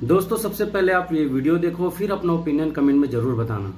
दोस्तों सबसे पहले आप ये वीडियो देखो, फिर अपना ओपिनियन कमेंट में जरूर बताना।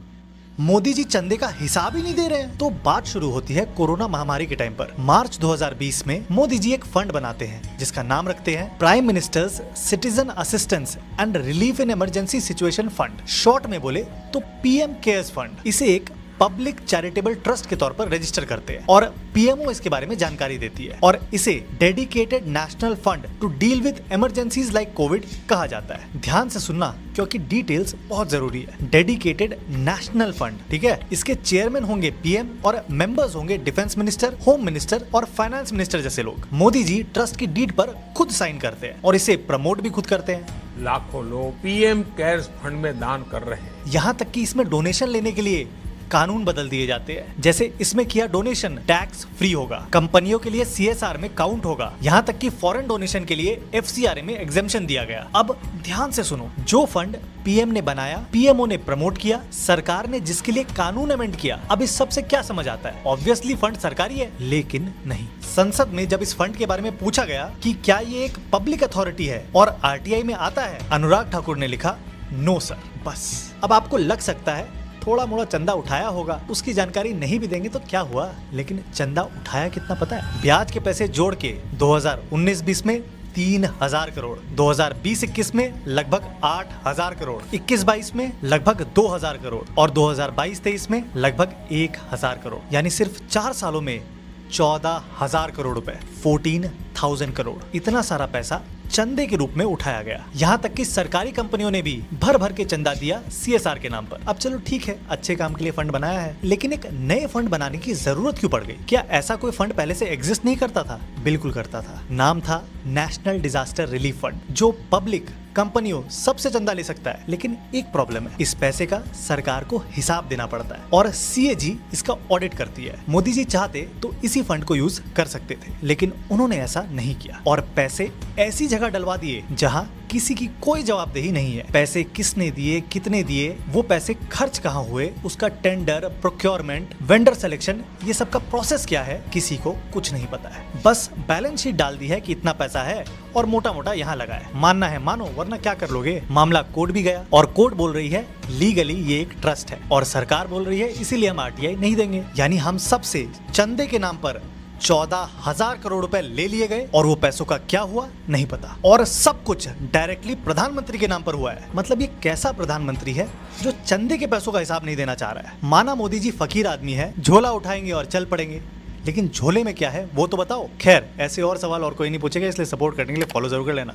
मोदी जी चंदे का हिसाब ही नहीं दे रहे हैं। तो बात शुरू होती है कोरोना महामारी के टाइम पर। मार्च 2020 में मोदी जी एक फंड बनाते हैं जिसका नाम रखते हैं prime ministers citizen assistance and relief in emergency situation fund, short में बोले तो पीएम केयर्स फंड। इसे एक पब्लिक चैरिटेबल ट्रस्ट के तौर पर रजिस्टर करते हैं और पीएमओ इसके बारे में जानकारी देती है और इसे dedicated national fund to deal with emergencies like COVID कहा जाता है। ध्यान से सुनना क्योंकि डिटेल्स बहुत जरूरी है। डेडिकेटेड नेशनल फंड, ठीक है। इसके चेयरमैन होंगे पीएम और मेंबर्स होंगे डिफेंस मिनिस्टर, होम मिनिस्टर और फाइनेंस मिनिस्टर जैसे लोग। मोदी जी ट्रस्ट की डीड पर खुद साइन करते हैं और इसे प्रमोट भी खुद करते हैं। लाखों लोग पीएम केयर्स फंड में दान कर रहे हैं। यहाँ तक कि इसमें डोनेशन लेने के लिए कानून बदल दिए जाते हैं। जैसे इसमें किया डोनेशन टैक्स फ्री होगा, कंपनियों के लिए सीएसआर में काउंट होगा, यहाँ तक कि फॉरेन डोनेशन के लिए एफसीआरए में एग्जेम्पशन दिया गया। अब ध्यान से सुनो, जो फंड पीएम ने बनाया, पीएमओ ने प्रमोट किया, सरकार ने जिसके लिए कानून अमेंड किया, अब इस सब से क्या समझ आता है? ऑब्वियसली फंड सरकारी है, लेकिन नहीं। संसद में जब इस फंड के बारे में पूछा गया कि क्या ये एक पब्लिक अथॉरिटी है और आरटीआई में आता है, अनुराग ठाकुर ने लिखा नो सर। बस अब आपको लग सकता है थोड़ा मोड़ा चंदा उठाया होगा, उसकी जानकारी नहीं भी देंगे तो क्या हुआ, लेकिन चंदा उठाया कितना पता है? ब्याज के पैसे जोड़ के 2019-20 में 3000 करोड़, 2020-21 में लगभग 8000 करोड़, 21-22 में लगभग 2000 करोड़ और 2022-23 में लगभग 1000 करोड़, यानी सिर्फ 4 सालों में 14,000 करोड़ रुपए, 14,000 करोड़। इतना सारा पैसा चंदे के रूप में उठाया गया। यहाँ तक कि सरकारी कंपनियों ने भी भर भर के चंदा दिया सीएसआर के नाम पर। अब चलो ठीक है, अच्छे काम के लिए फंड बनाया है, लेकिन एक नए फंड बनाने की जरूरत क्यों पड़ गई? क्या ऐसा कोई फंड पहले से एग्जिस्ट नहीं करता था? बिल्कुल करता था। नाम था नेशनल डिजास्टर रिलीफ फंड, जो पब्लिक, कंपनियों सबसे चंदा ले सकता है। लेकिन एक प्रॉब्लम है, इस पैसे का सरकार को हिसाब देना पड़ता है और सीएजी इसका ऑडिट करती है। मोदी जी चाहते तो इसी फंड को यूज कर सकते थे, लेकिन उन्होंने ऐसा नहीं किया और पैसे ऐसी जगह डलवा दिए जहां किसी की कोई जवाबदेही नहीं है। पैसे किसने दिए, कितने दिए, वो पैसे खर्च कहाँ हुए, उसका टेंडर, प्रोक्योरमेंट, वेंडर सिलेक्शन, ये सब का प्रोसेस क्या है, किसी को कुछ नहीं पता है। बस बैलेंस शीट डाल दी है कि इतना पैसा है और मोटा मोटा यहाँ लगा है। मानना है मानो, वरना क्या कर लोगे। मामला कोर्ट भी गया और कोर्ट बोल रही है लीगली ये एक ट्रस्ट है और सरकार बोल रही है इसीलिए हम आरटीआई नहीं देंगे। यानी हम सबसे चंदे के नाम पर 14,000 करोड़ रुपए ले लिए गए और वो पैसों का क्या हुआ नहीं पता। और सब कुछ डायरेक्टली प्रधानमंत्री के नाम पर हुआ है। मतलब ये कैसा प्रधानमंत्री है जो चंदे के पैसों का हिसाब नहीं देना चाह रहा है? माना मोदी जी फकीर आदमी है, झोला उठाएंगे और चल पड़ेंगे, लेकिन झोले में क्या है वो तो बताओ। खैर, ऐसे और सवाल और कोई नहीं पूछेगा, इसलिए सपोर्ट करने के लिए फॉलो जरूर कर लेना।